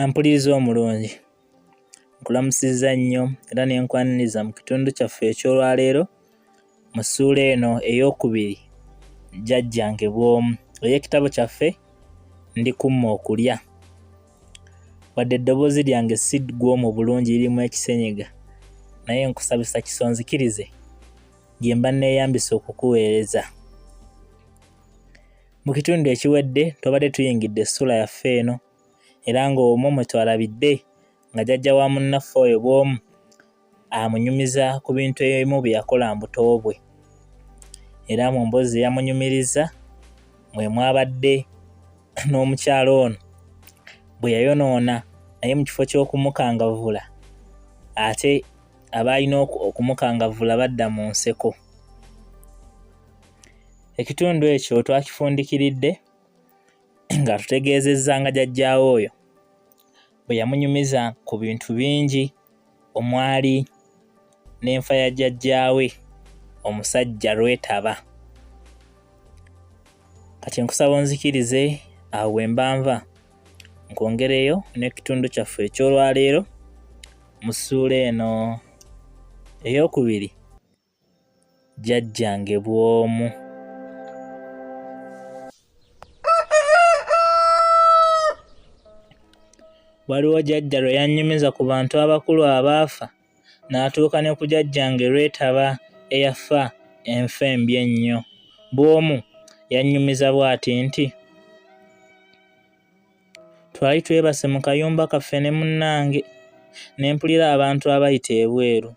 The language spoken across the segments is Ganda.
Ampuliriza omulungi, nkulamusizza nnyo era ne nkwaniriza mu kitundu kyaffe eky'olwaleero mu ssuula eno ey'okubiri jjajjange bw'omu ey'ekitabo kyaffe Ndikumma okulya. Wadde eddoboozi lyange si ggw'omu bulungi lirimu ekisenyiga, naye nkusabisa kisonzikirize gye mba neeyambisa okukuweereza. Mu kitundu ekiwedde twabadde tuyingidde essula yaffe eno era ng'omwo mwe twalabidde nga jjajja wa munnaffe oyo bw'omu amunyumiza ku bintu ebimu bye yakola mbuto bwe. Era mu mboozi eyamunyumiriza mwe mwabadde n'omukyalo ono bwe yayonoona naye mu kifo ky'okumukangavvula ate abaalina okumukangavvula badda mu nseko. Ekitundu ekyo twakifundikiridde nga tutegeezezza nga jjajjaawe oyo bwe yamunyumiza ku bintu bingi omwali n'enfa ya jjajjaawe omusajja Lwetaba. Kati nkusaba onzikirize awo we mba nva nkwongereyo n'ekitundu kyaffe eky'olwaleero mu ssuula eno ey'okubiri jjajjange bw'omu. Waliwo jjajja lwe yannyumiza ku bantu abakulu abaafa n'atuuka ne ku jjajjange Lwetaba eyafa enfa embi ennyo. Bw'omu yannyumiza bw'ati nti, twali twebase mu kayumba kaffe ne munnange ne mpulira abantu abayita ebweru.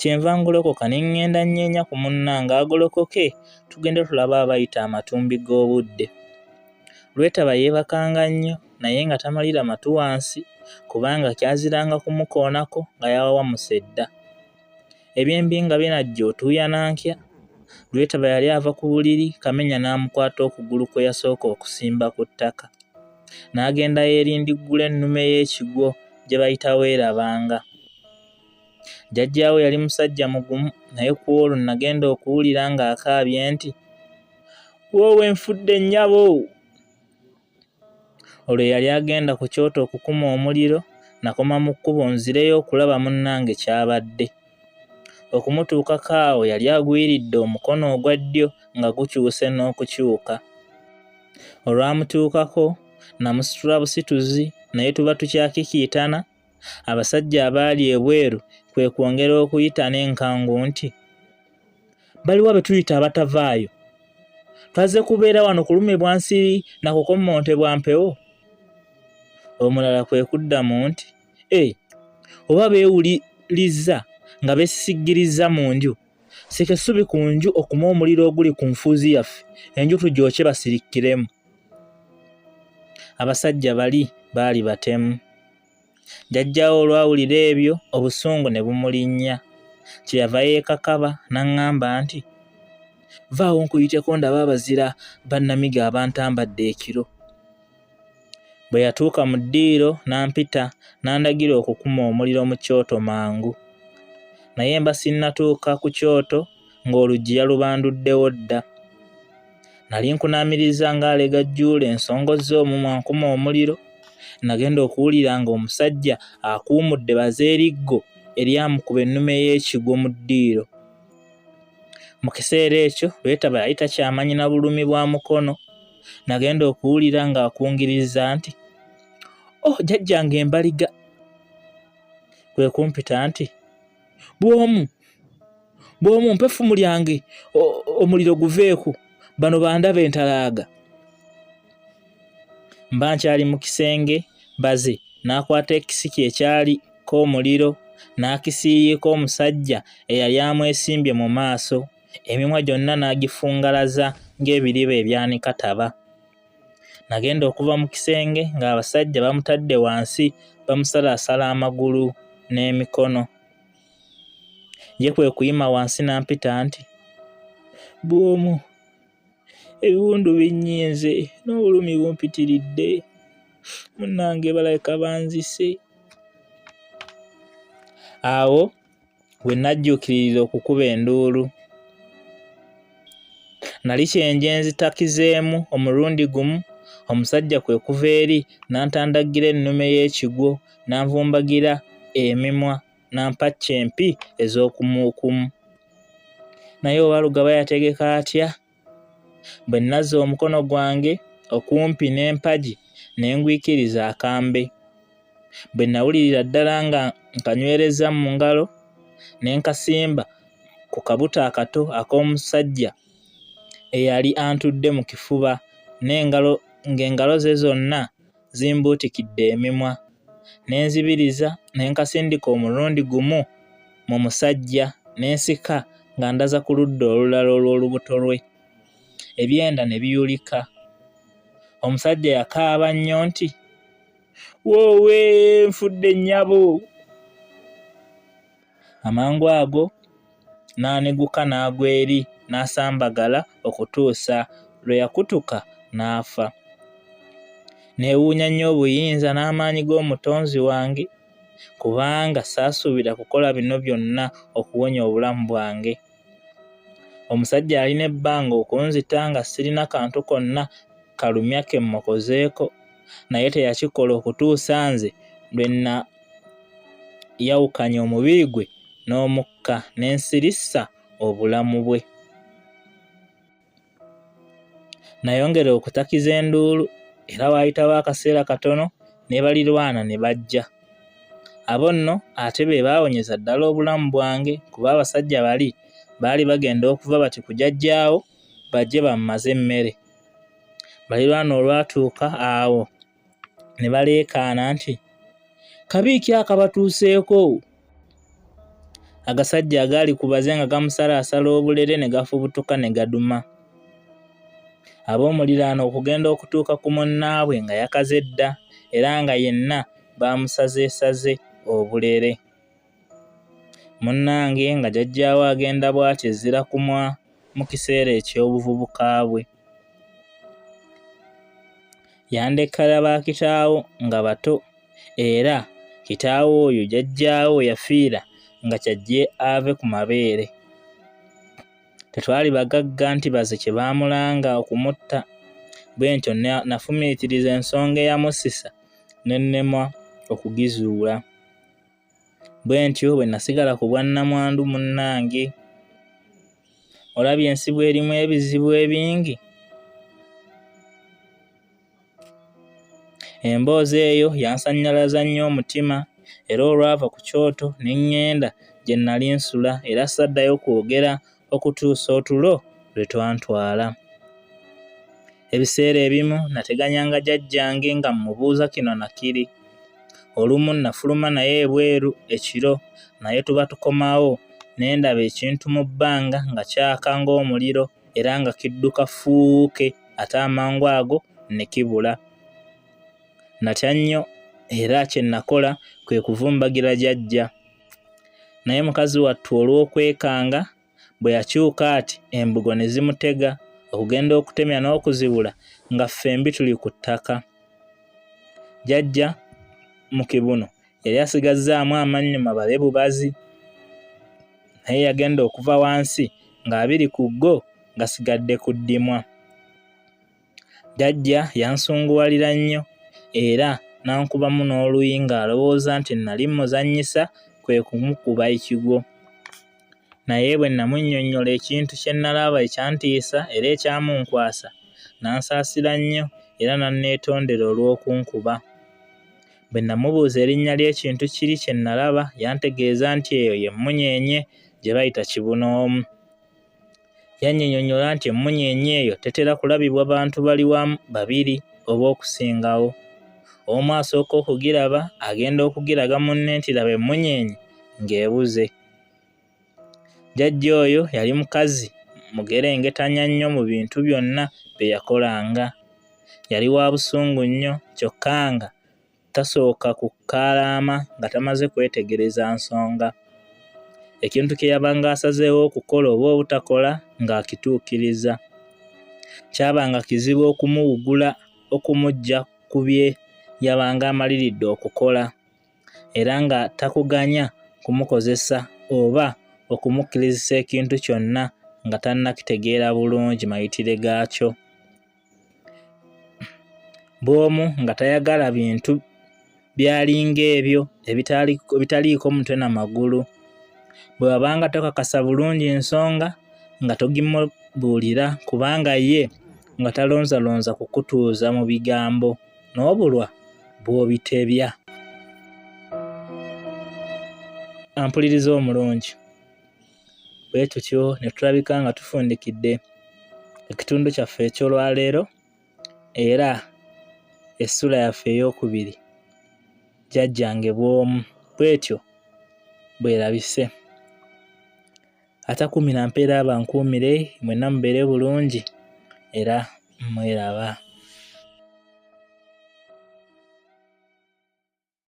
Kyenva ngolokoka ne ŋŋenda nnyeenya ku munnange agolokoke tugende tulabe abayita amatumbi g'obudde. Lwetaba yeebakanga nnyo naye nga tamalira matu wansi kubanga kyaziranga kumukoonako nga yawawamusa edda. Ebyembi nga binajja otuuya nankya, Lwetaba yali ava ku buliri Kamenya n'amukwata okugulu kwe yasooka okusimba ku ttaka. N'agenda yeerindiggula ennume y'ekigwo gye bayita Weerabanga. Jjajjaawe yali musajja mugumu naye ku olwo nagenda okuwulira ng'akaabye nti, woowe nfudde nnyabo! Olwo yali agenda ku kyoto okukuma omuliro, nakoma mu kkubo nzireyo okulaba munnange ky'abadde. Okumutuukako awo yali agwiridde omukono ogwa ddyo nga gukyuse n'okukyuka. Olwamutuukako namusitula busituzi naye tuba tukyakikiitana, abasajja abaali ebweru kwe kwongera okuyita n'enkangu nti, baliwa be tuyita abatavaayo? Twaze kubeera wano kulumibwa nsiri na kukommontebwa mpewo? Omulala kwe kuddamu nti, oba beewulirizza nga beesisiggiriza mu nju, sika essubi ku nju okuma omuliro oguli ku nfuuzi yaffe, enju tugyokye basirikkiremu. Abasajja bali baali batemu. Jjajjaawe olwawulira ebyo obusungu ne bumulinnya. Kyeyava yeekakaba n'aŋŋamba nti, vaawo nkuyiteko ndaba abazira bannamiga abantambadde ekiro. Bwe yatuuka mu ddiiro n'ampita n'andagira okukuma omuliro mu kyoto mangu. Naye mba sinnatuuka ku kyoto ng'oluggi yalubanduddewo dda. Nali nkunaamiriza ng'alega jjuula ensongoze omumwa nkuma omuliro, nagenda okuwulira ng'omusajja akuumudde bazeeriggo eryamukuba ennume y'ekigwo mu ddiiro. Mu kiseera ekyo Lwetaba yali takyamanyi na bulumi bwa mukono. Nagenda okuwulira ng'akungiriza nti, jjajjange embaliga! Kwe kumpita nti, bw'omu mpa effumu lyange omuliro guveeku, bano bandaba entalaaga. Mba nkyali mu kisenge baze n'akwata ekisiki ekyaliko omuliro n'akisiiyiko omusajja eyali amwesimbye mu maaso, emimwa gyonna n'agifungalaza ng'ebiriba ebyanika taba. Nagenda okuva mu kisenge ng'abasajja bamutadde wansi bamusalaasala amagulu n'emikono. Ye kwe kuyima wansi n'ampita nti, bw'omu, ebiwundu binnyinze n'obulumi bumpitiridde, munnange balabika banzise. Awo we najjuukirira okukuba enduulu. Nali kyenje nzitakizeemu omulundi gumu Omusajja kwe kuva eri n'antandagira ennume y'ekigwo, n'anvumbagira emimwa, n'ampakya empi ez'okumuukumu. Naye Owaluga yategeka atya? Bwe nazza omukono gwange okumpi n'empagi ne ngwikiriza akambe. Bwe nawulirira ddala nga nkanywereza mu ngalo ne nkasimba ku kabuto akato ak'omusajja eyali antudde mu kifuba, ng'engalo ze zonna zimbuutikidde emimwa. Ne nzibiriza ne nkasindika omulundi gumu mu musajja ne nsika nga ndaza ku ludda olulala olw'olubuto lwe. Ebyenda ne biyulika. Omusajja yakaaba nnyo nti, "Woowe, nfudde nnyabo!" Amangu ago n'aneguka n'agwa eri n'asambagala okutuusa lwe yakutuka n'afa. Neewuunya nnyo obuyinza n'amaanyi g'omutonzi wange, kubanga saasuubira kukola bino byonna okuwonya obulamu bwange. Omusajja alina ebbanga okunzita nga sirina kantu konna kalumya ke mmukozeeko, naye teyakikola okutuusa nze lwe yawukanya omubiri gwe n'omukka ne nsirissa obulamu bwe. Nayongera okutakiza enduulu, era waayitawo akaseera katono ne balirwana ne bajja. Abo nno ate be baawonyeza ddala obulamu bwange, kuba abasajja bali baali bagenda okuva bati ku jjajjaawo bajje bammaze emmere. Balirwana olwatuuka awo ne baleekaana nti, "Kabi ki akabatuuseeko?" Agasajja agaali ku baze nga gamusalaasala obulere ne gafubutuka ne gaduma. Ab'omuliraano okugenda okutuuka ku munnaabwe nga yakaze dda, era nga yenna baamusazeesaze obulere. Munnange nga jjajjaawe agenda bw'ati ezzira kumwa mu kiseera eky'obuvubuka bwe. Yandekala ba kitaawo nga bato, era kitaawo oyo jjajjaawe yafiira nga kyajje ave ku mabeere. Tetwali bagagga nti baze kye baamulanga okumutta, bwe ntyo nafumiitiriza ensonga eyamusisa ne nnemwa okugizuula. Bwe ntyo bwe nasigala ku bwannamwandu munnange. Olabye ensi bw'erimu ebizibu ebingi. Emboozi eyo yansannyalaza nnyo omutima, era olwava ku kyoto ne ŋŋenda gye nnali nsula, era saddayo kwogera okutuusa otulo lwe twantwala. Ebiseera ebimu nateganyanga jjajjange nga mmubuuza kino na kiri. Olumu nafuluma naye ebweru ekiro, naye tuba tukomawo ne ndaba ekintu mu bbanga nga kyaka ng'omuliro era nga kidduka fuuke, ate amangu ago ne kibula. Natya nnyo, era kye nakola kwe kuvumbagira jjajja. Naye mukazi wattu olw'okwekanga bwe yakyuka ati embugo ne zimutega okugenda okutemya n'okuzibula nga ffembi tuli ku ttaka. Jjajja mu kibuno yali asigazzaamu amannyo mabale bubazi, naye yagenda okuva wansi ng'abiri ku go gasigadde ku ddimwa. Jjajja yansunguwalira nnyo, era n'ankubamu n'oluyi ng'alowooza nti nnali mmuzannyisa kwe kumukuba ekigwo. Naye bwe namunnyonnyola ekintu kye nalaba ekyantiisa era ekyamunkwasa, n'ansaasira nnyo era n'anneetondera olw'okunkuba. Bwe namubuuza erinnya ly'ekintu kiri kye nalaba, yantegeeza nti eyo y'emmunyeenye gye bayita kibunoomu. Yannyonnyonnyola nti emmunyeenye eyo tetera kulabibwa bantu bali wamu babiri oba okusingawo. Omu asooka okugiraba agenda okugiraga munne nti laba emmunyeenye ng'ebuze. Jjajja oyo yali mukazi mugerengetanya nnyo mu bintu byonna bye yakolanga. Yali wa busungu nnyo, kyokka nga tasooka kukaalaama nga tamaze kwetegereza nsonga. Ekintu kye yabanga asazeewo okukola oba obutakola ng'akituukiriza. Kyabanga kizibu okumuwugula okumuggya ku bye yabanga amaliridde okukola, era nga takuganya kumukozesa oba okumukkirizisa ekintu kyonna nga tannakitegeera bulungi mayitire gaakyo. bw'omu nga tayagala bintu byalinga ebyo ebitaliiko mutwe na magulu. Bwe wabanga tokakasa bulungi ensonga nga togimubuulira, kubanga ye nga talonzalonza kukutuuza mu bigambo n'obulwa bw'obitebya. Ampuliriza omulungi, bwe tutyo ne tulabika nga tufundikidde ekitundu kyaffe eky'olwaleero, era essula yaffe ey'okubiri jjajjange bw'omu bw'etyo bwerabise. Atakuumira mpeera abankuumire, mwenna mubeere bulungi era mweraba.